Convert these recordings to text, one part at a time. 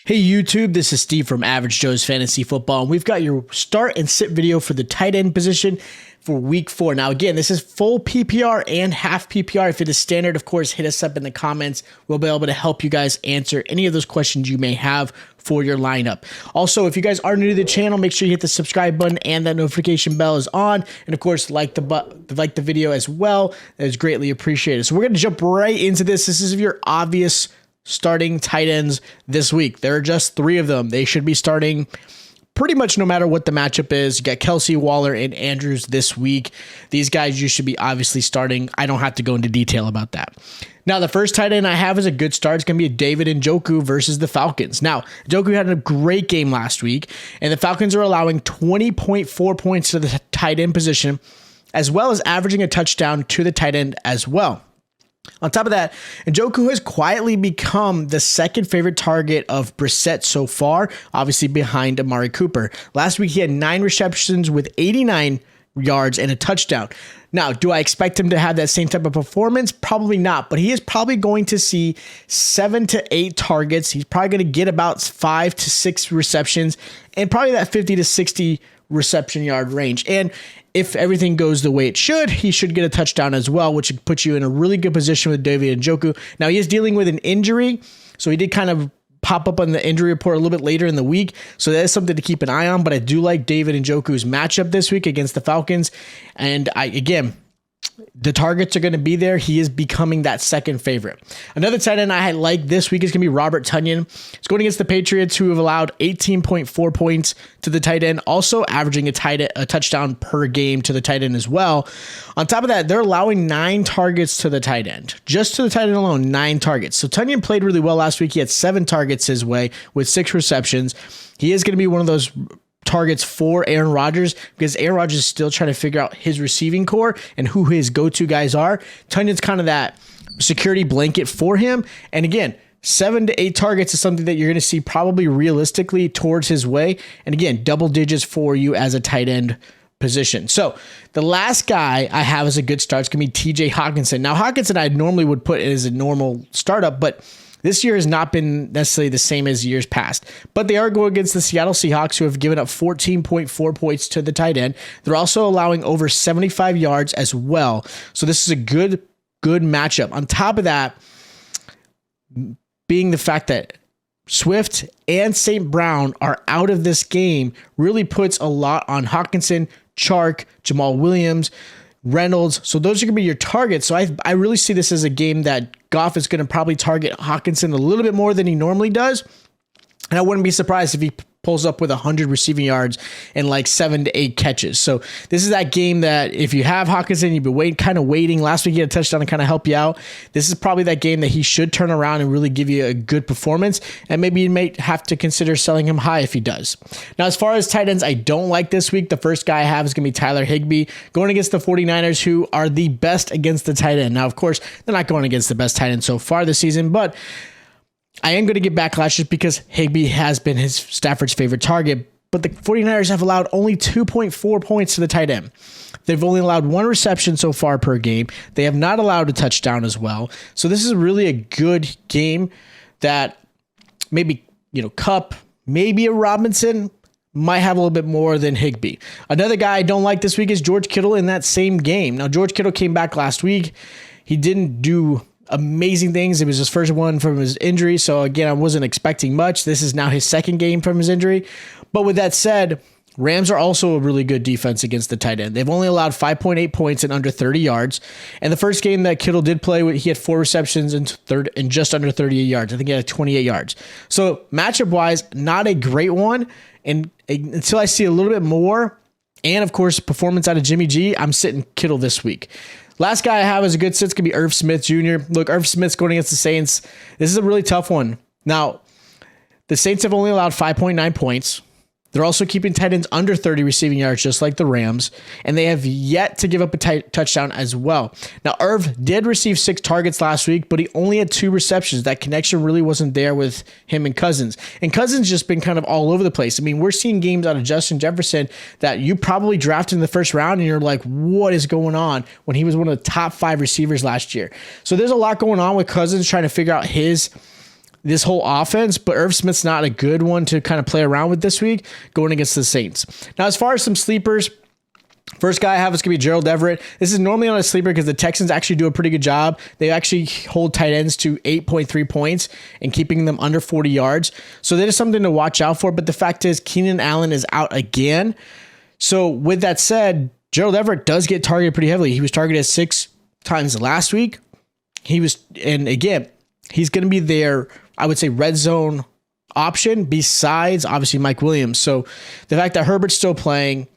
Hey YouTube, this is Steve from Average Joe's Fantasy Football, and we've got your start and sit video for the tight end position for week 4. Now again, this is full PPR and half PPR. If it is standard, of course, hit us up in the comments. We'll be able to help you guys answer any of those questions you may have for your lineup. Also, if you guys are new to the channel, make sure you hit the subscribe button and that notification bell is on. And of course, like the video as well. That is greatly appreciated. So we're going to jump right into this. This is your obvious starting tight ends this week. There are just 3 of them. They should be starting pretty much no matter what the matchup is. You got Kelsey, Waller, and Andrews this week. These guys you should be obviously starting. I don't have to go into detail about that. Now, the first tight end I have is a good start. It's going to be a David Njoku versus the Falcons. Now, Njoku had a great game last week, and the Falcons are allowing 20.4 points to the tight end position, as well as averaging a touchdown to the tight end as well. On top of that, Njoku has quietly become the second favorite target of Brissett so far, obviously behind Amari Cooper. Last week, he had 9 receptions with 89 yards and a touchdown. Now, do I expect him to have that same type of performance? Probably not, but he is probably going to see 7 to 8 targets. He's probably going to get about 5 to 6 receptions and probably that 50 to 60 reception yard range. And if everything goes the way it should, he should get a touchdown as well, which would put you in a really good position with David Njoku. Now, he is dealing with an injury, so he did kind of pop up on the injury report a little bit later in the week, so that is something to keep an eye on, but I do like David Njoku's matchup this week against the Falcons, and again, the targets are going to be there. He is becoming that second favorite. Another tight end I like this week is going to be Robert Tonyan. It's going against the Patriots, who have allowed 18.4 points to the tight end, also averaging a touchdown per game to the tight end as well. On top of that, they're allowing 9 targets to the tight end. Just to the tight end alone, 9 targets. So Tonyan played really well last week. He had 7 targets his way with 6 receptions. He is going to be one of those targets for Aaron Rodgers because Aaron Rodgers is still trying to figure out his receiving core and who his go-to guys are. Tonyan's kind of that security blanket for him. And again, 7 to 8 targets is something that you're going to see probably realistically towards his way. And again, double digits for you as a tight end position. So the last guy I have as a good start is going to be TJ Hockenson. Now, Hockenson I normally would put as a normal startup, but this year has not been necessarily the same as years past, but they are going against the Seattle Seahawks, who have given up 14.4 points to the tight end. They're also allowing over 75 yards as well. So this is a good matchup. On top of that, being the fact that Swift and St. Brown are out of this game really puts a lot on Hockenson, Chark, Jamal Williams, Reynolds. So those are going to be your targets. So I really see this as a game that Goff is going to probably target Hockenson a little bit more than he normally does. And I wouldn't be surprised if he pulls up with 100 receiving yards and like 7 to 8 catches. So this is that game that if you have Hockenson, you've been waiting. Last week he had a touchdown to kind of help you out. This is probably that game that he should turn around and really give you a good performance. And maybe you may have to consider selling him high if he does. Now, as far as tight ends, I don't like this week. The first guy I have is going to be Tyler Higbee going against the 49ers, who are the best against the tight end. Now, of course, they're not going against the best tight end so far this season, but I am going to get backlash just because Higbee has been his Stafford's favorite target, but the 49ers have allowed only 2.4 points to the tight end. They've only allowed 1 reception so far per game. They have not allowed a touchdown as well. So this is really a good game that maybe, Kupp, maybe a Robinson might have a little bit more than Higbee. Another guy I don't like this week is George Kittle in that same game. Now, George Kittle came back last week. He didn't do amazing things. It was his first one from his injury. So again, I wasn't expecting much. This is now his second game from his injury. But with that said, Rams are also a really good defense against the tight end. They've only allowed 5.8 points in under 30 yards. And the first game that Kittle did play, he had 4 receptions and just under 38 yards. I think he had 28 yards. So matchup wise, not a great one. And until I see a little bit more, and of course, performance out of Jimmy G, I'm sitting Kittle this week. Last guy I have as a good sit is going to be Irv Smith Jr. Look, Irv Smith's going against the Saints. This is a really tough one. Now, the Saints have only allowed 5.9 points. They're also keeping tight ends under 30 receiving yards, just like the Rams, and they have yet to give up a touchdown as well. Now, Irv did receive 6 targets last week, but he only had 2 receptions. That connection really wasn't there with him and Cousins. And Cousins just been kind of all over the place. I mean, we're seeing games out of Justin Jefferson that you probably drafted in the first round, and you're like, what is going on, when he was one of the top 5 receivers last year. So there's a lot going on with Cousins trying to figure out his this whole offense, but Irv Smith's not a good one to kind of play around with this week going against the Saints. Now, as far as some sleepers, first guy I have is going to be Gerald Everett. This is normally on a sleeper because the Texans actually do a pretty good job. They actually hold tight ends to 8.3 points and keeping them under 40 yards. So that is something to watch out for. But the fact is Keenan Allen is out again. So with that said, Gerald Everett does get targeted pretty heavily. He was targeted 6 times last week. And again, he's going to be their, I would say, red zone option besides obviously Mike Williams. So the fact that Herbert's still playing,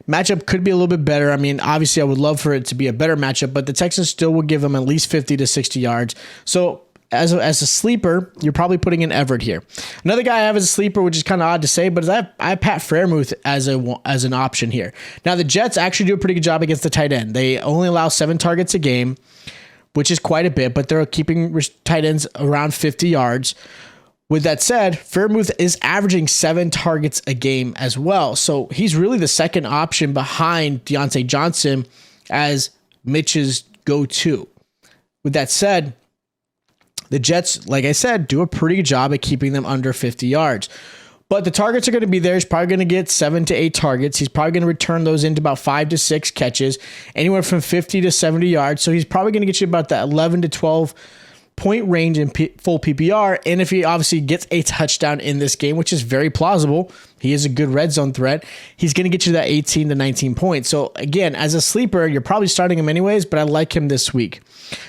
matchup could be a little bit better. I mean, obviously I would love for it to be a better matchup, but the Texans still will give him at least 50 to 60 yards. So as a sleeper, you're probably putting in Everett here. Another guy I have as a sleeper, which is kind of odd to say, but I have Pat Freiermuth as an option here. Now the Jets actually do a pretty good job against the tight end. They only allow 7 targets a game, which is quite a bit, but they're keeping tight ends around 50 yards. With that said, Freiermuth is averaging 7 targets a game as well. So he's really the second option behind Deontay Johnson as Mitch's go-to. With that said, the Jets, like I said, do a pretty good job at keeping them under 50 yards. But the targets are going to be there. He's probably going to get 7 to 8 targets. He's probably going to return those into about 5 to 6 catches, anywhere from 50 to 70 yards. So he's probably going to get you about that 11 to 12 point range in full PPR. And if he obviously gets a touchdown in this game, which is very plausible, he is a good red zone threat, he's going to get you that 18 to 19 points. So again, as a sleeper, you're probably starting him anyways, but I like him this week.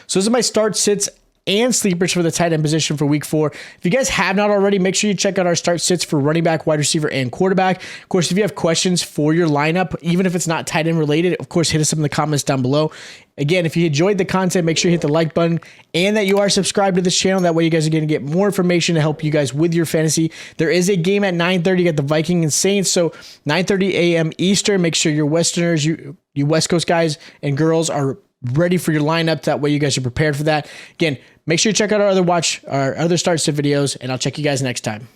So those are my start sits and sleepers for the tight end position for week 4. If you guys have not already, make sure you check out our start sits for running back, wide receiver, and quarterback. Of course, if you have questions for your lineup, even if it's not tight end related, of course, hit us up in the comments down below. Again, if you enjoyed the content, make sure you hit the like button and that you are subscribed to this channel. That way you guys are going to get more information to help you guys with your fantasy. There is a game at 9:30. You got the Vikings and Saints. So 9:30 a.m. Eastern. Make sure your Westerners, you West Coast guys and girls are ready for your lineup. That way you guys are prepared for that. Again, make sure you check out our other start sit videos, and I'll check you guys next time.